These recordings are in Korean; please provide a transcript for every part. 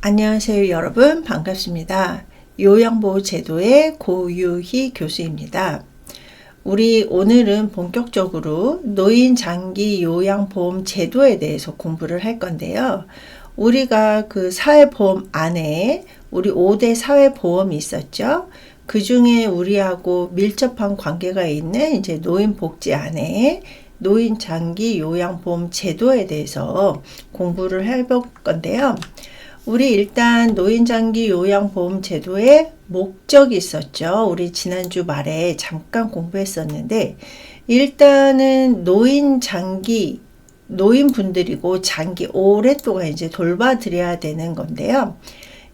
안녕하세요 여러분, 반갑습니다. 요양보호제도의 고유희 교수입니다. 우리 오늘은 본격적으로 노인장기요양보험 제도에 대해서 공부를 할 건데요. 우리가 그 사회보험 안에 우리 5대 사회보험이 있었죠. 그 중에 우리하고 밀접한 관계가 있는 이제 노인복지 안에 노인장기요양보험 제도에 대해서 공부를 해볼 건데요. 우리 일단 노인장기요양보험 제도의 목적이 있었죠. 우리 지난주 말에 잠깐 공부했었는데, 일단은 노인분들이고 장기 오랫동안 이제 돌봐드려야 되는 건데요.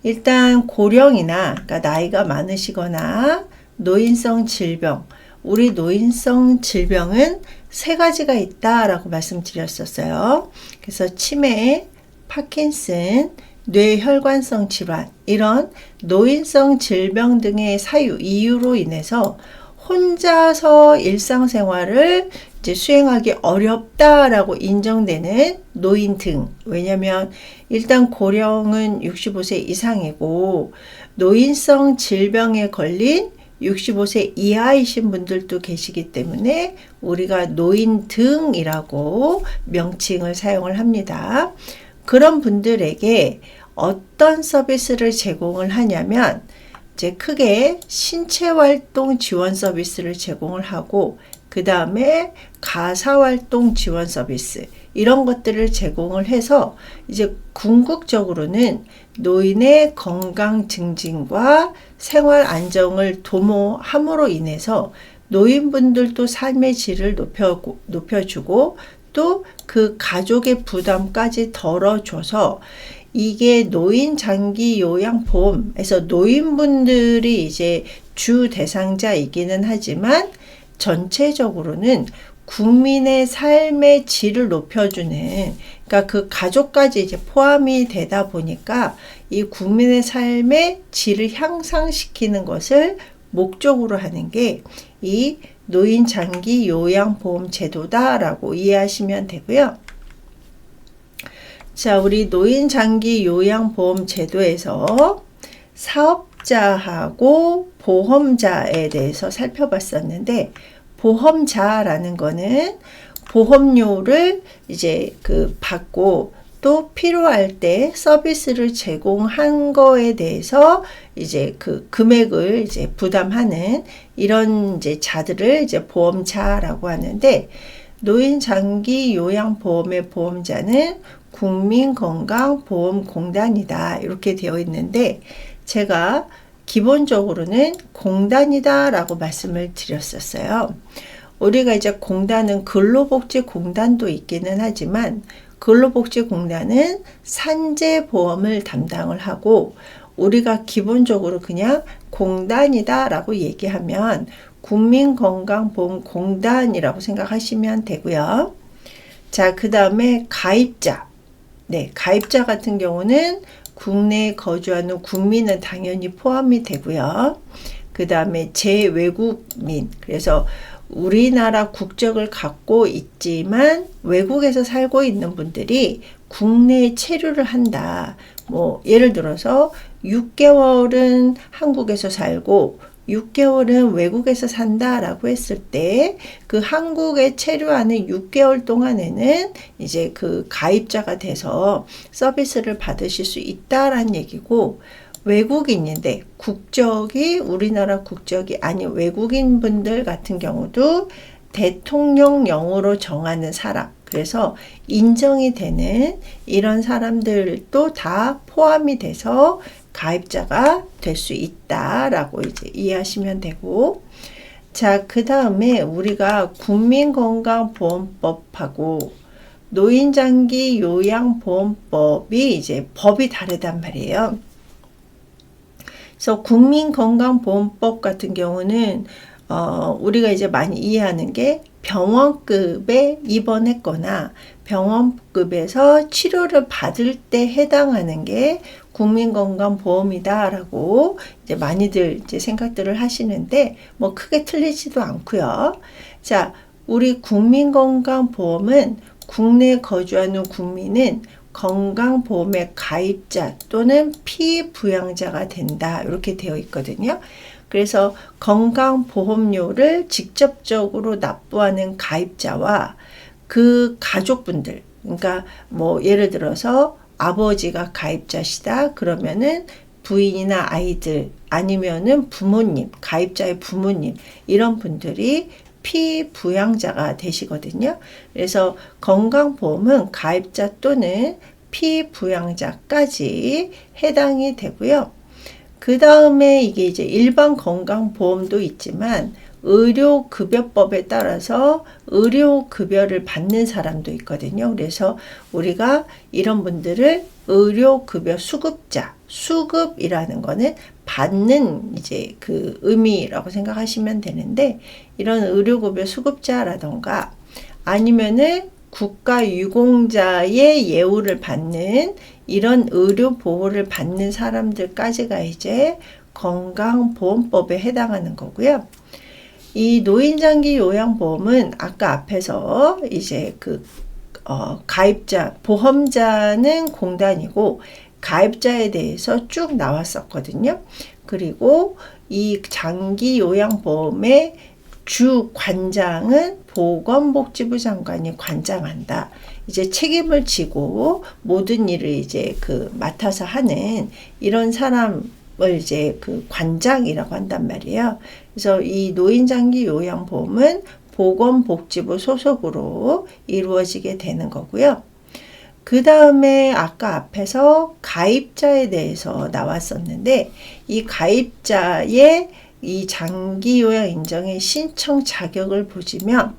일단 고령이나, 그러니까 나이가 많으시거나 노인성 질병, 우리 노인성 질병은 세 가지가 있다라고 말씀드렸었어요. 그래서 치매, 파킨슨, 뇌혈관성 질환, 이런 노인성 질병 등의 이유로 인해서 혼자서 일상생활을 이제 수행하기 어렵다라고 인정되는 노인 등, 왜냐면 일단 고령은 65세 이상이고 노인성 질병에 걸린 65세 이하이신 분들도 계시기 때문에 우리가 노인 등이라고 명칭을 사용을 합니다. 그런 분들에게 어떤 서비스를 제공을 하냐면, 이제 크게 신체활동 지원 서비스를 제공을 하고, 그 다음에 가사활동 지원 서비스, 이런 것들을 제공을 해서 이제 궁극적으로는 노인의 건강 증진과 생활 안정을 도모함으로 인해서 노인분들도 삶의 질을 높여주고 또 그 가족의 부담까지 덜어줘서, 이게 노인장기요양보험에서 노인분들이 이제 주 대상자이기는 하지만 전체적으로는 국민의 삶의 질을 높여주는, 그러니까 그 가족까지 이제 포함이 되다 보니까 이 국민의 삶의 질을 향상시키는 것을 목적으로 하는 게 이 노인장기요양보험 제도다라고 이해하시면 되고요. 자, 우리 노인장기요양보험 제도에서 사업자하고 보험자에 대해서 살펴봤었는데, 보험자라는 거는 보험료를 이제 받고 또 필요할 때 서비스를 제공한 거에 대해서 이제 그 금액을 이제 부담하는 이런 이제 자들을 이제 보험자라고 하는데, 노인장기요양보험의 보험자는 국민건강보험공단이다 이렇게 되어 있는데, 제가 기본적으로는 공단이다 라고 말씀을 드렸었어요. 우리가 이제 공단은 근로복지공단도 있기는 하지만 근로복지공단은 산재보험을 담당을 하고, 우리가 기본적으로 그냥 공단이다 라고 얘기하면 국민건강보험공단이라고 생각하시면 되고요. 자, 그 다음에 가입자. 네, 가입자 같은 경우는 국내에 거주하는 국민은 당연히 포함이 되고요. 그 다음에 재외국민, 그래서 우리나라 국적을 갖고 있지만 외국에서 살고 있는 분들이 국내에 체류를 한다. 뭐 예를 들어서 6개월은 한국에서 살고 6개월은 외국에서 산다라고 했을 때 그 한국에 체류하는 6개월 동안에는 이제 그 가입자가 돼서 서비스를 받으실 수 있다라는 얘기고, 외국인인데 국적이 우리나라 국적이 아닌 외국인 분들 같은 경우도 대통령령으로 정하는 사람, 그래서 인정이 되는 이런 사람들도 다 포함이 돼서 가입자가 될 수 있다라고 이제 이해하시면 되고, 자, 그 다음에 우리가 국민건강보험법하고 노인장기요양보험법이 이제 법이 다르단 말이에요. 그래서 국민건강보험법 같은 경우는 우리가 이제 많이 이해하는 게 병원급에 입원했거나 병원급에서 치료를 받을 때 해당하는 게 국민건강보험이다라고 이제 많이들 이제 생각들을 하시는데, 뭐 크게 틀리지도 않고요. 자, 우리 국민건강보험은 국내에 거주하는 국민은 건강보험의 가입자 또는 피부양자가 된다. 이렇게 되어 있거든요. 그래서 건강보험료를 직접적으로 납부하는 가입자와 그 가족분들, 그러니까 뭐 예를 들어서 아버지가 가입자시다 그러면은 부인이나 아이들 아니면은 부모님, 가입자의 부모님 이런 분들이 피부양자가 되시거든요. 그래서 건강보험은 가입자 또는 피부양자까지 해당이 되고요. 그 다음에 이게 이제 일반 건강보험도 있지만 의료급여법에 따라서 의료급여를 받는 사람도 있거든요. 그래서 우리가 이런 분들을 의료급여 수급자, 수급이라는 거는 받는 이제 그 의미라고 생각하시면 되는데, 이런 의료급여 수급자라던가 아니면은 국가유공자의 예우를 받는 이런 의료보호를 받는 사람들까지가 이제 건강보험법에 해당하는 거고요. 이 노인장기 요양보험은 아까 앞에서 이제 가입자, 보험자는 공단이고 가입자에 대해서 쭉 나왔었거든요. 그리고 이 장기 요양보험의 주 관장은 보건복지부 장관이 관장한다. 이제 책임을 지고 모든 일을 이제 맡아서 하는 이런 사람을 이제 관장이라고 한단 말이에요. 그래서 이 노인장기 요양보험은 보건복지부 소속으로 이루어지게 되는 거고요. 그 다음에 아까 앞에서 가입자에 대해서 나왔었는데, 이 가입자의 이 장기요양 인정의 신청 자격을 보시면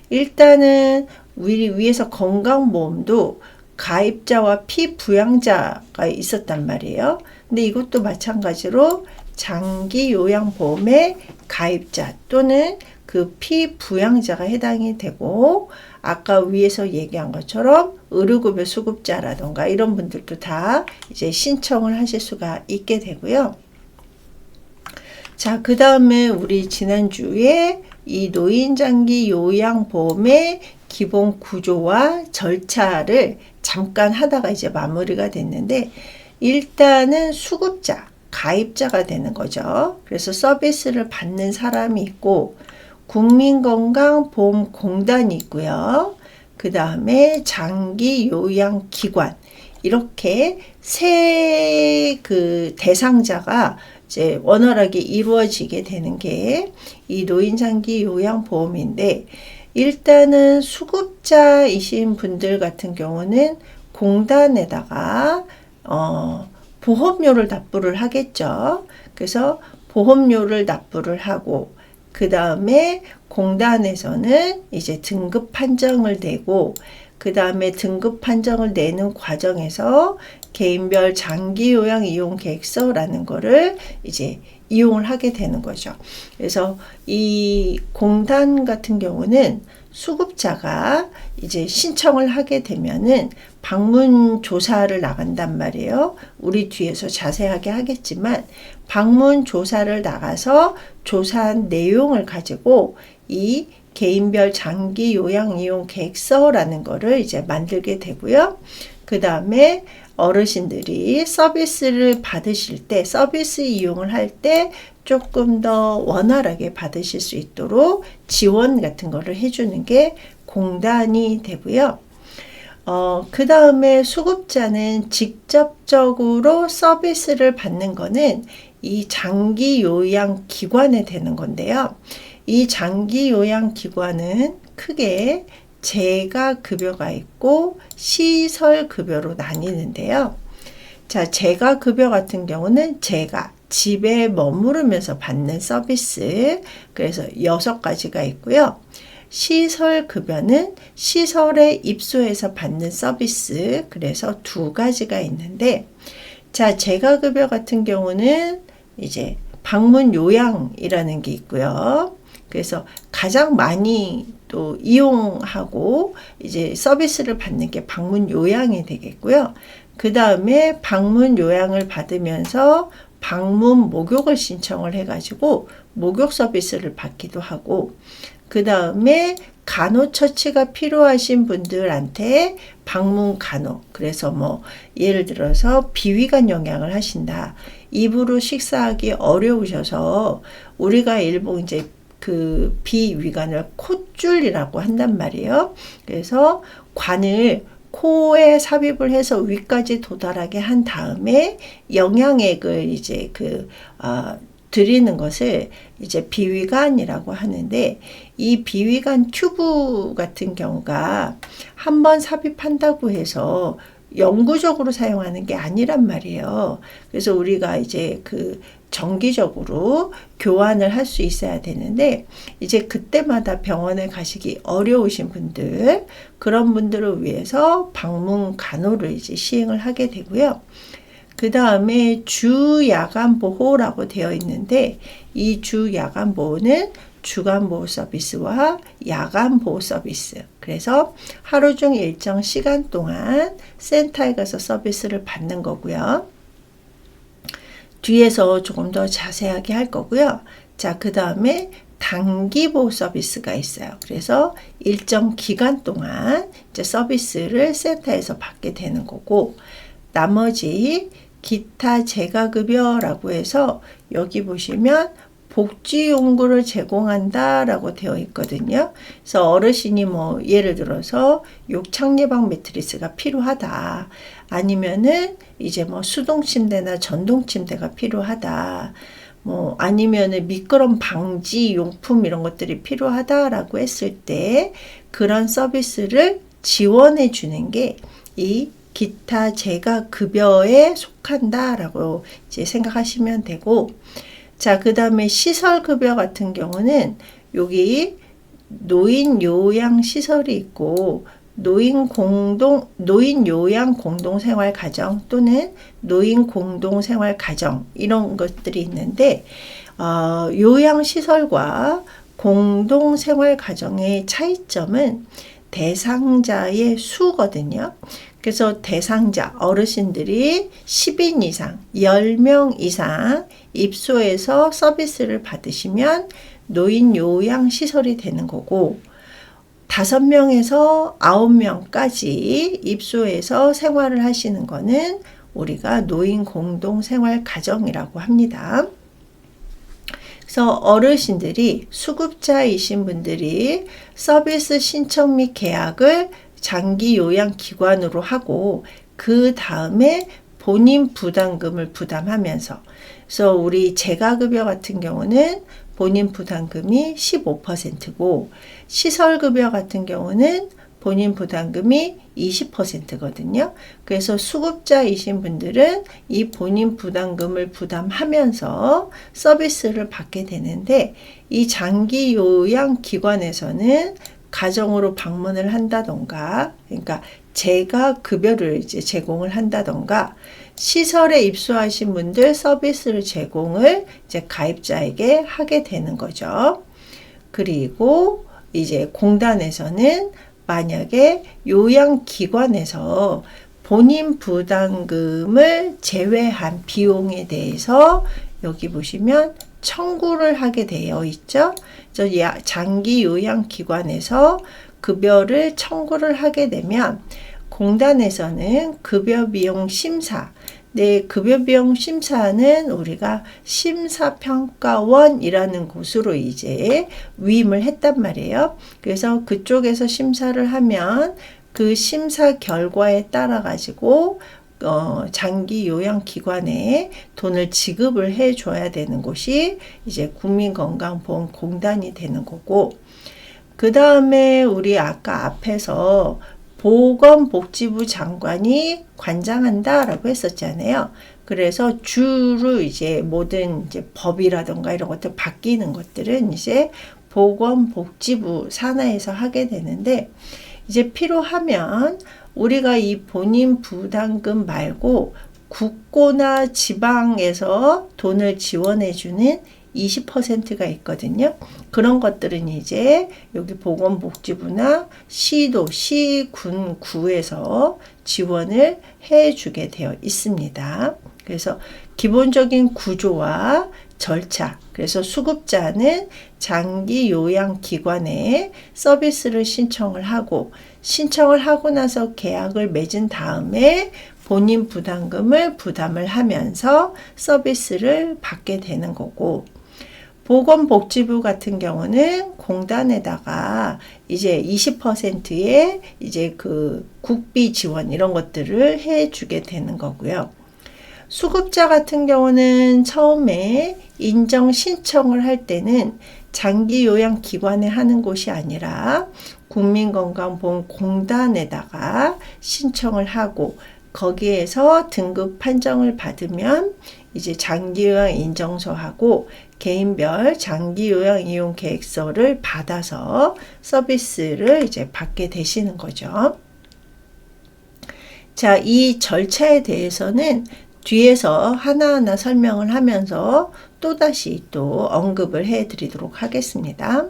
일단은 위에서 건강보험도 가입자와 피부양자가 있었단 말이에요. 근데 이것도 마찬가지로 장기요양보험의 가입자 또는 그 피부양자가 해당이 되고, 아까 위에서 얘기한 것처럼 의료급여 수급자라던가 이런 분들도 다 이제 신청을 하실 수가 있게 되고요. 자, 그 다음에 우리 지난주에 이 노인장기 요양보험의 기본 구조와 절차를 잠깐 하다가 이제 마무리가 됐는데, 일단은 수급자, 가입자가 되는 거죠. 그래서 서비스를 받는 사람이 있고, 국민건강보험공단이 있고요. 그 다음에 장기요양기관, 이렇게 세 대상자가 이제 원활하게 이루어지게 되는 게 이 노인장기 요양보험인데, 일단은 수급자이신 분들 같은 경우는 공단에다가 보험료를 납부를 하겠죠. 그래서 보험료를 납부를 하고, 그 다음에 공단에서는 이제 등급 판정을 내고, 그 다음에 등급 판정을 내는 과정에서 개인별 장기요양 이용 계획서라는 거를 이제 이용을 하게 되는 거죠. 그래서 이 공단 같은 경우는 수급자가 이제 신청을 하게 되면은 방문 조사를 나간단 말이에요. 우리 뒤에서 자세하게 하겠지만, 방문 조사를 나가서 조사한 내용을 가지고 이 개인별 장기 요양 이용 계획서라는 거를 이제 만들게 되고요. 그 다음에 어르신들이 서비스를 받으실 때, 서비스 이용을 할 때 조금 더 원활하게 받으실 수 있도록 지원 같은 거를 해주는 게 공단이 되고요. 그 다음에 수급자는 직접적으로 서비스를 받는 거는 이 장기 요양 기관에 되는 건데요. 이 장기 요양 기관은 크게 재가급여가 있고 시설급여로 나뉘는데요. 자, 재가급여 같은 경우는 집에 머무르면서 받는 서비스, 그래서 6가지가 있고요. 시설급여는 시설에 입소해서 받는 서비스, 그래서 2가지가 있는데, 자, 재가급여 같은 경우는 이제 방문 요양이라는 게 있고요. 그래서 가장 많이 또 이용하고 이제 서비스를 받는 게 방문 요양이 되겠고요. 그 다음에 방문 요양을 받으면서 방문 목욕을 신청을 해가지고 목욕 서비스를 받기도 하고, 그 다음에 간호처치가 필요하신 분들한테 방문 간호, 그래서 뭐 예를 들어서 비위관 영양을 하신다, 입으로 식사하기 어려우셔서 우리가 일본 이제 그 비위관을 콧줄이라고 한단 말이에요. 그래서 관을 코에 삽입을 해서 위까지 도달하게 한 다음에 영양액을 이제 드리는 것을 이제 비위관이라고 하는데, 이 비위관 튜브 같은 경우가 한번 삽입한다고 해서 영구적으로 사용하는 게 아니란 말이에요. 그래서 우리가 이제 정기적으로 교환을 할 수 있어야 되는데, 이제 그때마다 병원에 가시기 어려우신 분들, 그런 분들을 위해서 방문 간호를 이제 시행을 하게 되고요. 그 다음에 주 야간 보호라고 되어 있는데, 이 주 야간 보호는 주간 보호 서비스와 야간 보호 서비스, 그래서 하루 중 일정 시간 동안 센터에 가서 서비스를 받는 거고요. 뒤에서 조금 더 자세하게 할 거고요. 자, 그 다음에 단기 보호 서비스가 있어요. 그래서 일정 기간 동안 이제 서비스를 센터에서 받게 되는 거고, 나머지 기타 재가급여라고 해서 여기 보시면 복지용구를 제공한다라고 되어 있거든요. 그래서 어르신이 뭐 예를 들어서 욕창 예방 매트리스가 필요하다, 아니면은 이제 뭐 수동 침대나 전동 침대가 필요하다, 뭐 아니면은 미끄럼 방지 용품 이런 것들이 필요하다라고 했을 때 그런 서비스를 지원해 주는 게 이 기타 재가급여에 속한다라고 이제 생각하시면 되고, 자, 그 다음에 시설급여 같은 경우는 여기 노인 요양 시설이 있고, 노인 요양 공동생활 가정 또는 노인 공동생활 가정, 이런 것들이 있는데, 요양 시설과 공동생활 가정의 차이점은 대상자의 수거든요. 그래서 대상자, 어르신들이 10인 이상, 10명 이상 입소해서 서비스를 받으시면 노인 요양 시설이 되는 거고, 5명에서 9명까지 입소해서 생활을 하시는 거는 우리가 노인 공동생활 가정이라고 합니다. 그래서 어르신들이, 수급자이신 분들이 서비스 신청 및 계약을 장기 요양 기관으로 하고, 그 다음에 본인 부담금을 부담하면서, 그래서 우리 재가급여 같은 경우는 본인 부담금이 15%고, 시설급여 같은 경우는 본인 부담금이 20%거든요. 그래서 수급자이신 분들은 이 본인 부담금을 부담하면서 서비스를 받게 되는데, 이 장기 요양 기관에서는 가정으로 방문을 한다던가, 그러니까 재가급여를 이제 제공을 한다던가, 시설에 입소하신 분들 서비스를 제공을 이제 가입자에게 하게 되는 거죠. 그리고 이제 공단에서는 만약에 요양기관에서 본인 부담금을 제외한 비용에 대해서 여기 보시면 청구를 하게 되어 있죠. 장기 요양기관에서 급여를 청구를 하게 되면 공단에서는 급여비용 심사, 급여비용 심사는 우리가 심사평가원이라는 곳으로 이제 위임을 했단 말이에요. 그래서 그쪽에서 심사를 하면 그 심사 결과에 따라 가지고 장기 요양기관에 돈을 지급을 해줘야 되는 곳이 이제 국민건강보험공단이 되는 거고, 그 다음에 우리 아까 앞에서 보건복지부 장관이 관장한다라고 했었잖아요. 그래서 주로 이제 모든 이제 법이라던가 이런 것들 바뀌는 것들은 이제 보건복지부 산하에서 하게 되는데, 이제 필요하면 우리가 이 본인 부담금 말고 국고나 지방에서 돈을 지원해주는 20%가 있거든요. 그런 것들은 이제 여기 보건복지부나 시도, 시, 군, 구에서 지원을 해주게 되어 있습니다. 그래서 기본적인 구조와 절차, 그래서 수급자는 장기 요양기관에 서비스를 신청을 하고 나서 계약을 맺은 다음에 본인 부담금을 부담을 하면서 서비스를 받게 되는 거고, 보건복지부 같은 경우는 공단에다가 이제 20%의 이제 그 국비 지원 이런 것들을 해주게 되는 거고요. 수급자 같은 경우는 처음에 인정 신청을 할 때는 장기요양기관에 하는 곳이 아니라 국민건강보험공단에다가 신청을 하고, 거기에서 등급 판정을 받으면 이제 장기요양 인정서하고 개인별 장기요양 이용 계획서를 받아서 서비스를 이제 받게 되시는 거죠. 자, 이 절차에 대해서는 뒤에서 하나하나 설명을 하면서 또다시 또 언급을 해 드리도록 하겠습니다.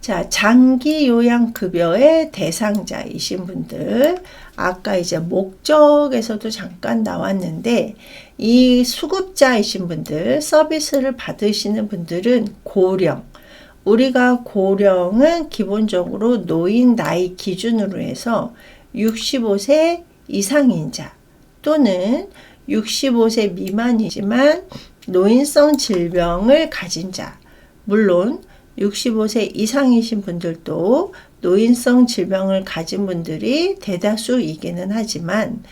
자, 장기요양급여의 대상자이신 분들, 아까 이제 목적에서도 잠깐 나왔는데, 이 수급자이신 분들, 서비스를 받으시는 분들은 고령, 우리가 고령은 기본적으로 노인 나이 기준으로 해서 65세 이상인 자 또는 65세 미만이지만 노인성 질병을 가진 자, 물론 65세 이상이신 분들도 노인성 질병을 가진 분들이 대다수이기는 하지만,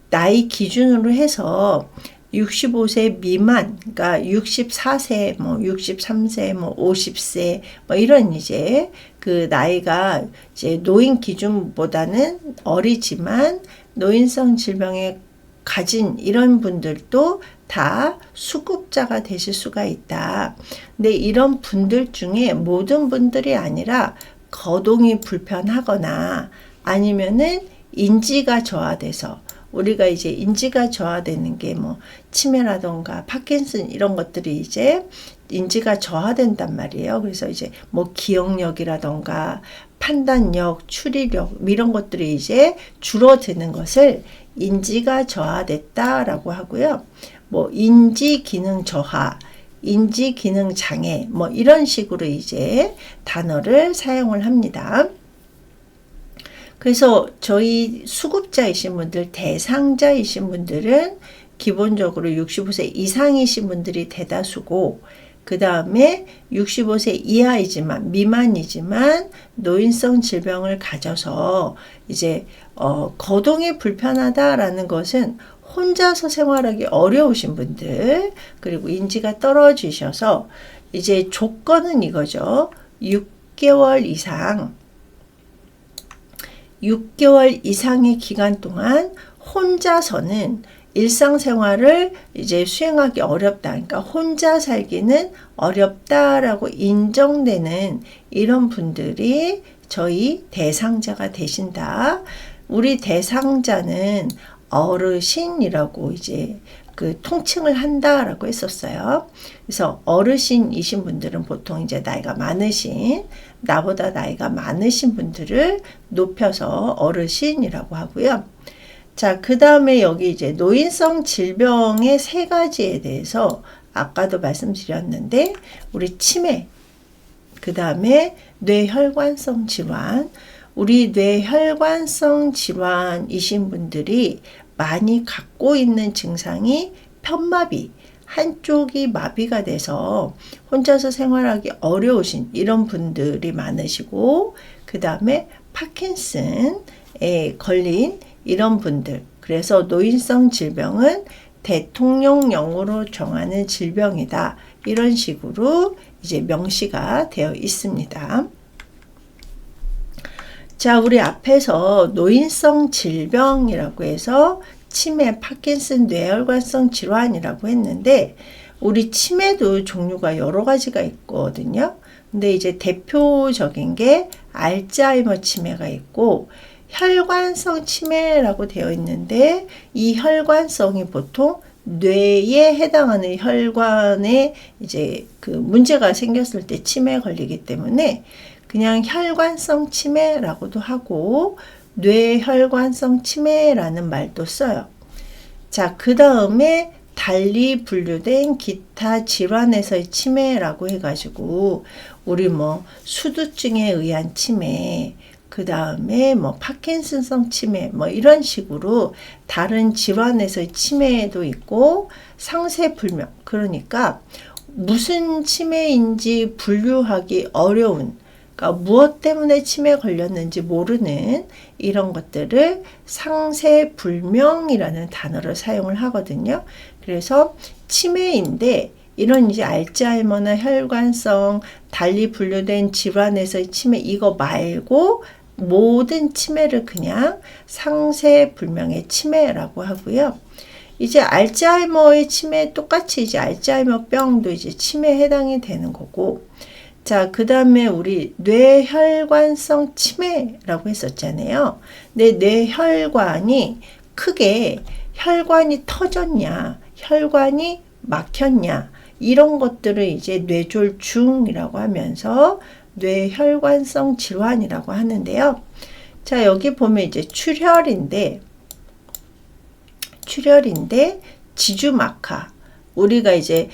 나이 기준으로 해서 65세 미만, 그러니까 64세, 63세, 50세, 이런 이제 그 나이가 이제 노인 기준보다는 어리지만 노인성 질병에 가진 이런 분들도 다 수급자가 되실 수가 있다. 근데 이런 분들 중에 모든 분들이 아니라 거동이 불편하거나 아니면은 인지가 저하돼서, 우리가 이제 인지가 저하되는 게 치매라던가 파킨슨 이런 것들이 이제 인지가 저하된단 말이에요. 그래서 이제 기억력이라던가 판단력, 추리력 이런 것들이 이제 줄어드는 것을 인지가 저하됐다라고 하고요. 인지 기능 저하, 인지 기능 장애 이런 식으로 이제 단어를 사용을 합니다. 그래서 저희 수급자이신 분들, 대상자이신 분들은 기본적으로 65세 이상이신 분들이 대다수고, 그 다음에 65세 이하이지만 미만이지만 노인성 질병을 가져서 이제 거동이 불편하다라는 것은 혼자서 생활하기 어려우신 분들, 그리고 인지가 떨어지셔서 이제 조건은 이거죠. 6개월 이상의 기간 동안 혼자서는 일상생활을 이제 수행하기 어렵다. 그러니까 혼자 살기는 어렵다라고 인정되는 이런 분들이 저희 대상자가 되신다. 우리 대상자는 어르신이라고 이제 그 통칭을 한다라고 했었어요. 그래서 어르신이신 분들은 보통 이제 나이가 많으신, 나보다 나이가 많으신 분들을 높여서 어르신이라고 하고요. 자, 그 다음에 여기 이제 노인성 질병의 3가지에 대해서 아까도 말씀드렸는데, 우리 치매, 그 다음에 뇌혈관성 질환, 우리 뇌혈관성 질환이신 분들이 많이 갖고 있는 증상이 편마비, 한쪽이 마비가 돼서 혼자서 생활하기 어려우신 이런 분들이 많으시고, 그 다음에 파킨슨에 걸린 이런 분들, 그래서 노인성 질병은 대통령령으로 정하는 질병이다. 이런 식으로 이제 명시가 되어 있습니다. 자, 우리 앞에서 노인성 질병이라고 해서 치매, 파킨슨, 뇌혈관성 질환이라고 했는데, 우리 치매도 종류가 여러 가지가 있거든요. 근데 이제 대표적인 게 알츠하이머 치매가 있고, 혈관성 치매라고 되어 있는데, 이 혈관성이 보통 뇌에 해당하는 혈관에 이제 그 문제가 생겼을 때 치매에 걸리기 때문에 그냥 혈관성 치매라고도 하고 뇌혈관성 치매라는 말도 써요. 자, 그 다음에 달리 분류된 기타 질환에서의 치매라고 해가지고 우리 뭐 수두증에 의한 치매, 그 다음에 뭐 파킨슨성 치매 뭐 이런 식으로 다른 질환에서의 치매도 있고 상세불명, 그러니까 무슨 치매인지 분류하기 어려운, 그러니까 무엇 때문에 치매에 걸렸는지 모르는 이런 것들을 상세불명이라는 단어를 사용을 하거든요. 그래서 치매인데 이런 이제 알츠하이머나 혈관성 달리 분류된 질환에서의 치매 이거 말고 모든 치매를 그냥 상세불명의 치매라고 하고요. 이제 알츠하이머의 치매 똑같이 이제 알츠하이머병도 이제 치매에 해당이 되는 거고, 자, 그 다음에 우리 뇌혈관성 치매라고 했었잖아요. 내 뇌혈관이 크게 혈관이 터졌냐, 혈관이 막혔냐, 이런 것들을 이제 뇌졸중이라고 하면서 뇌혈관성 질환이라고 하는데요. 자, 여기 보면 이제 출혈인데 지주막하, 우리가 이제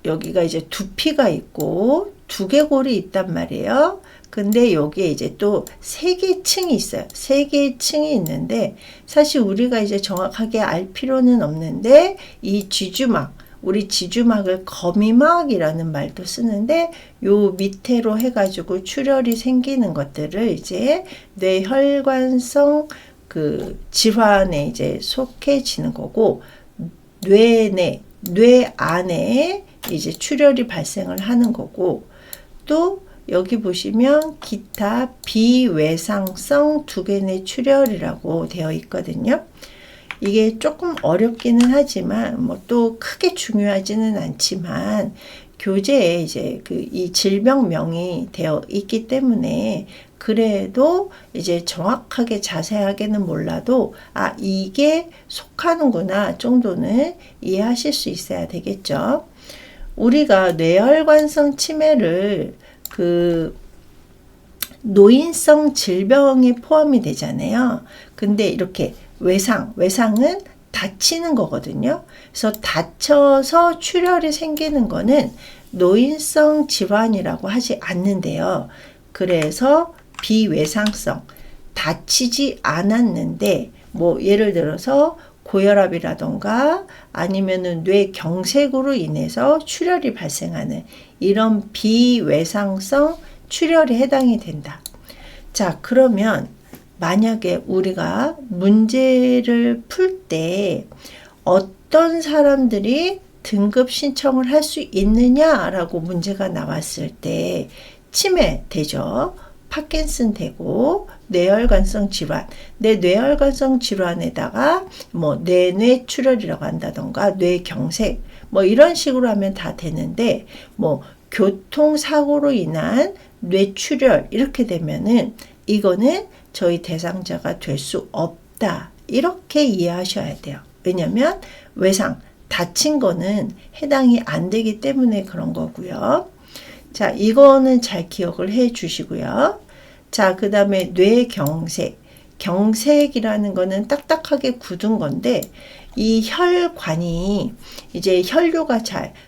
여기가 이제 두피가 있고 두개골이 있단 말이에요. 근데 여기에 이제 또 세 개의 층이 있어요. 세 개의 층이 있는데 사실 우리가 이제 정확하게 알 필요는 없는데 이 지주막, 우리 지주막을 거미막이라는 말도 쓰는데 요 밑에로 해가지고 출혈이 생기는 것들을 이제 뇌혈관성 질환에 이제 속해지는 거고, 뇌 안에 이제 출혈이 발생을 하는 거고, 또 여기 보시면 기타 비외상성 두개뇌 출혈이라고 되어 있거든요. 이게 조금 어렵기는 하지만 뭐 또 크게 중요하지는 않지만 교재에 이제 이 질병명이 되어 있기 때문에 그래도 이제 정확하게 자세하게는 몰라도 아, 이게 속하는구나 정도는 이해하실 수 있어야 되겠죠. 우리가 뇌혈관성 치매를 노인성 질병에 포함이 되잖아요. 근데 이렇게 외상은 다치는 거거든요. 그래서 다쳐서 출혈이 생기는 거는 노인성 질환이라고 하지 않는데요. 그래서 비외상성, 다치지 않았는데 뭐 예를 들어서 고혈압이라던가 아니면은 뇌경색으로 인해서 출혈이 발생하는 이런 비외상성 출혈에 해당이 된다. 자, 그러면 만약에 우리가 문제를 풀 때 어떤 사람들이 등급 신청을 할 수 있느냐라고 문제가 나왔을 때 치매 되죠. 파킨슨 되고 뇌혈관성 질환, 내 뇌혈관성 질환에다가 뭐 뇌 출혈이라고 한다던가 뇌경색 뭐 이런 식으로 하면 다 되는데, 뭐 교통사고로 인한 뇌출혈 이렇게 되면은 이거는 저희 대상자가 될 수 없다, 이렇게 이해하셔야 돼요. 왜냐면 외상, 다친 거는 해당이 안 되기 때문에 그런 거고요. 자, 이거는 잘 기억을 해 주시고요. 자, 그 다음에 뇌경색. 경색이라는 거는 딱딱하게 굳은 건데, 이 혈관이 이제 혈류가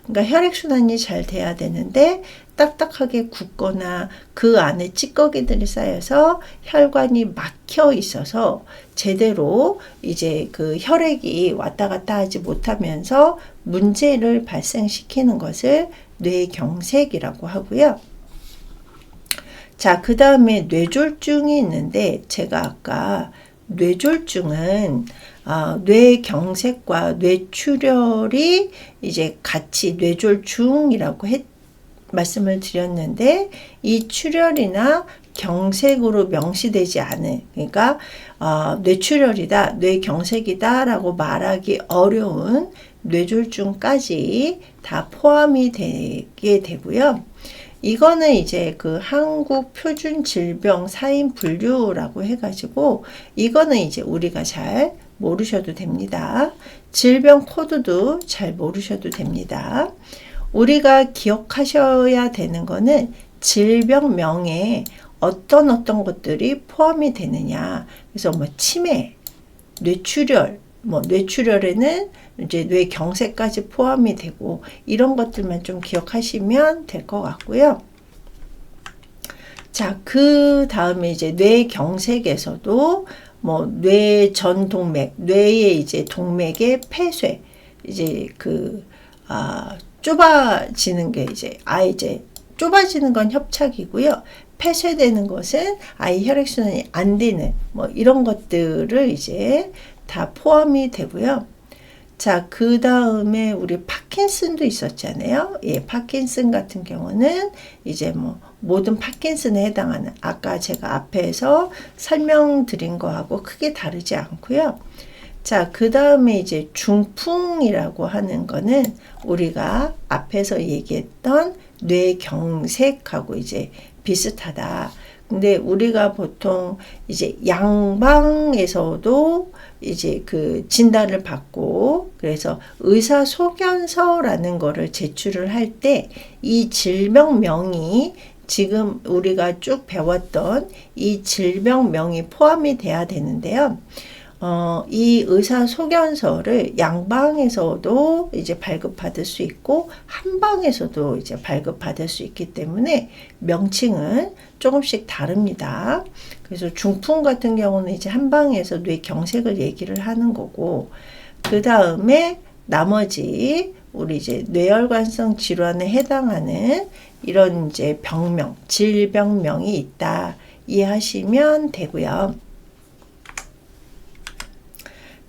그러니까 혈액순환이 잘 돼야 되는데, 딱딱하게 굳거나 그 안에 찌꺼기들이 쌓여서 혈관이 막혀 있어서 제대로 이제 혈액이 왔다 갔다 하지 못하면서 문제를 발생시키는 것을 뇌경색이라고 하고요. 자, 그 다음에 뇌졸중이 있는데, 제가 아까 뇌졸중은 뇌경색과 뇌출혈이 이제 같이 뇌졸중이라고 말씀을 드렸는데, 이 출혈이나 경색으로 명시되지 않은, 그러니까 뇌출혈이다, 뇌경색이다 라고 말하기 어려운 뇌졸중까지 다 포함이 되게 되고요. 이거는 이제 한국 표준 질병 사인 분류라고 해가지고 이거는 이제 우리가 잘 모르셔도 됩니다. 질병 코드도 잘 모르셔도 됩니다. 우리가 기억하셔야 되는 거는 질병명에 어떤 것들이 포함이 되느냐. 그래서 뭐 치매, 뇌출혈, 뭐 뇌출혈에는 이제 뇌경색까지 포함이 되고 이런 것들만 좀 기억하시면 될 것 같고요. 자, 그 다음에 이제 뇌경색에서도 뭐 뇌전동맥, 뇌의 이제 동맥의 폐쇄, 이제 좁아지는 게 이제 좁아지는 건 협착이고요. 폐쇄되는 것은 아예 혈액순환이 안 되는 뭐 이런 것들을 이제 다 포함이 되고요. 자, 그 다음에 우리 파킨슨도 있었잖아요. 예, 파킨슨 같은 경우는 이제 뭐 모든 파킨슨에 해당하는 아까 제가 앞에서 설명드린 거하고 크게 다르지 않고요. 자, 그 다음에 이제 중풍이라고 하는 거는 우리가 앞에서 얘기했던 뇌경색하고 이제 비슷하다. 근데 우리가 보통 이제 양방에서도 이제 그 진단을 받고 그래서 의사소견서라는 거를 제출을 할 때 이 질병명이 지금 우리가 쭉 배웠던 이 질병명이 포함이 돼야 되는데요. 이 의사소견서를 양방에서도 이제 발급받을 수 있고 한방에서도 이제 발급받을 수 있기 때문에 명칭은 조금씩 다릅니다. 그래서 중풍 같은 경우는 이제 한방에서 뇌경색을 얘기를 하는 거고, 그 다음에 나머지 우리 이제 뇌혈관성 질환에 해당하는 이런 이제 병명, 질병명이 있다 이해하시면 되고요.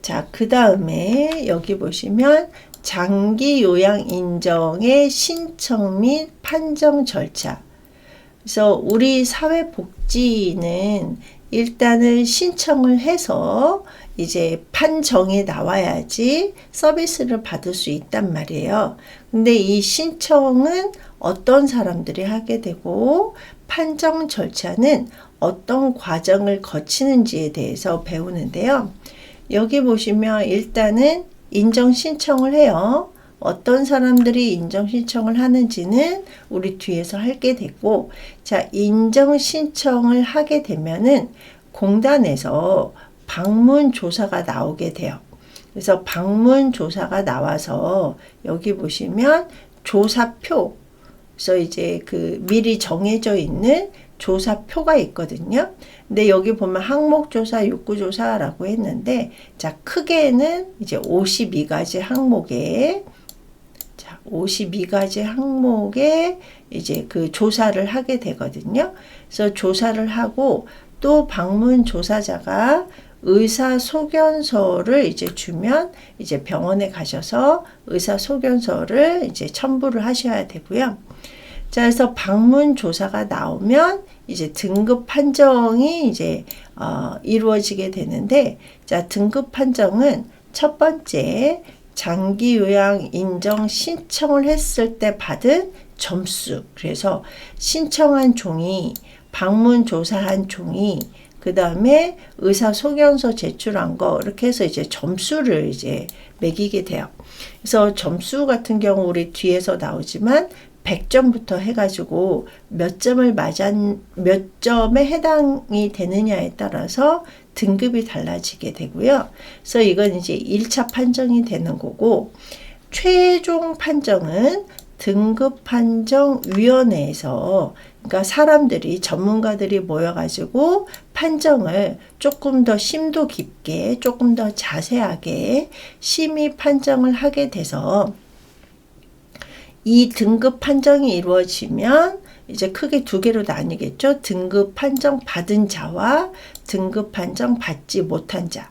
자, 그 다음에 여기 보시면 장기 요양 인정의 신청 및 판정 절차. 그래서 우리 사회복지는 일단은 신청을 해서 이제 판정이 나와야지 서비스를 받을 수 있단 말이에요. 근데 이 신청은 어떤 사람들이 하게 되고 판정 절차는 어떤 과정을 거치는지에 대해서 배우는데요. 여기 보시면 일단은 인정 신청을 해요. 어떤 사람들이 인정 신청을 하는지는 우리 뒤에서 하게 되고, 자, 인정 신청을 하게 되면은 공단에서 방문 조사가 나오게 돼요. 그래서 방문 조사가 나와서 여기 보시면 조사표, 그래서 이제 그 미리 정해져 있는 조사표가 있거든요. 근데 여기 보면 항목조사, 욕구조사라고 했는데, 자, 크게는 이제 52가지 항목에, 자, 52가지 항목에 이제 그 조사를 하게 되거든요. 그래서 조사를 하고 또 방문 조사자가 의사소견서를 이제 주면 이제 병원에 가셔서 의사소견서를 이제 첨부를 하셔야 되고요. 자, 그래서 방문 조사가 나오면 이제 등급 판정이 이제 이루어지게 되는데, 자, 등급 판정은 첫 번째 장기 요양 인정 신청을 했을 때 받은 점수. 그래서 신청한 종이, 방문 조사한 종이, 그 다음에 의사소견서 제출한 거, 이렇게 해서 이제 점수를 이제 매기게 돼요. 그래서 점수 같은 경우 우리 뒤에서 나오지만 100점부터 해가지고 몇 점에 해당이 되느냐에 따라서 등급이 달라지게 되고요. 그래서 이건 이제 1차 판정이 되는 거고, 최종 판정은 등급판정위원회에서, 그러니까 사람들이, 전문가들이 모여가지고 판정을 조금 더 심도 깊게, 조금 더 자세하게 심의 판정을 하게 돼서 이 등급 판정이 이루어지면 이제 크게 두 개로 나뉘겠죠. 등급 판정 받은 자와 등급 판정 받지 못한 자.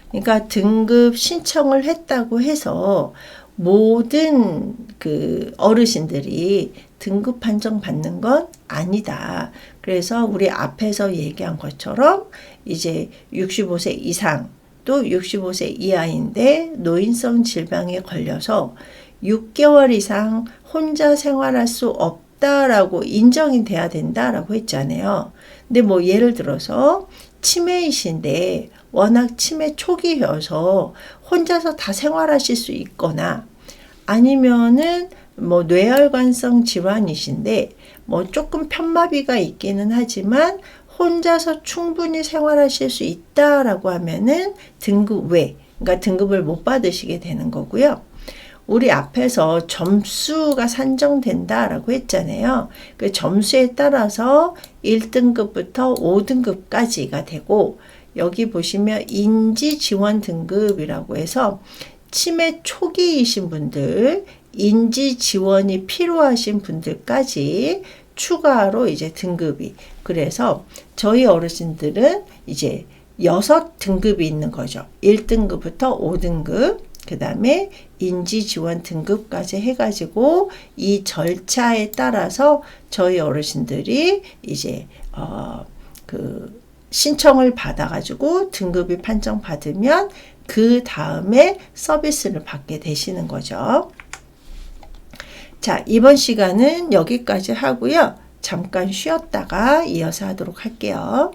그러니까 등급 신청을 했다고 해서 모든 그 어르신들이 등급 판정 받는 건 아니다. 그래서 우리 앞에서 얘기한 것처럼 이제 65세 이상 또 65세 이하인데 노인성 질병에 걸려서 6개월 이상 혼자 생활할 수 없다라고 인정이 돼야 된다라고 했잖아요. 근데 뭐 예를 들어서 치매이신데 워낙 치매 초기여서 혼자서 다 생활하실 수 있거나, 아니면은 뭐 뇌혈관성 질환이신데 뭐 조금 편마비가 있기는 하지만 혼자서 충분히 생활하실 수 있다라고 하면은 등급 외, 그러니까 등급을 못 받으시게 되는 거고요. 우리 앞에서 점수가 산정된다라고 했잖아요. 그 점수에 따라서 1등급부터 5등급까지가 되고, 여기 보시면 인지 지원 등급이라고 해서 치매 초기이신 분들, 인지 지원이 필요하신 분들까지 추가로 이제 등급이, 그래서 저희 어르신들은 이제 6등급이 있는 거죠. 1등급부터 5등급, 그 다음에 인지 지원 등급까지 해가지고 이 절차에 따라서 저희 어르신들이 이제 그 신청을 받아가지고 등급이 판정받으면 그 다음에 서비스를 받게 되시는 거죠. 자, 이번 시간은 여기까지 하고요. 잠깐 쉬었다가 이어서 하도록 할게요.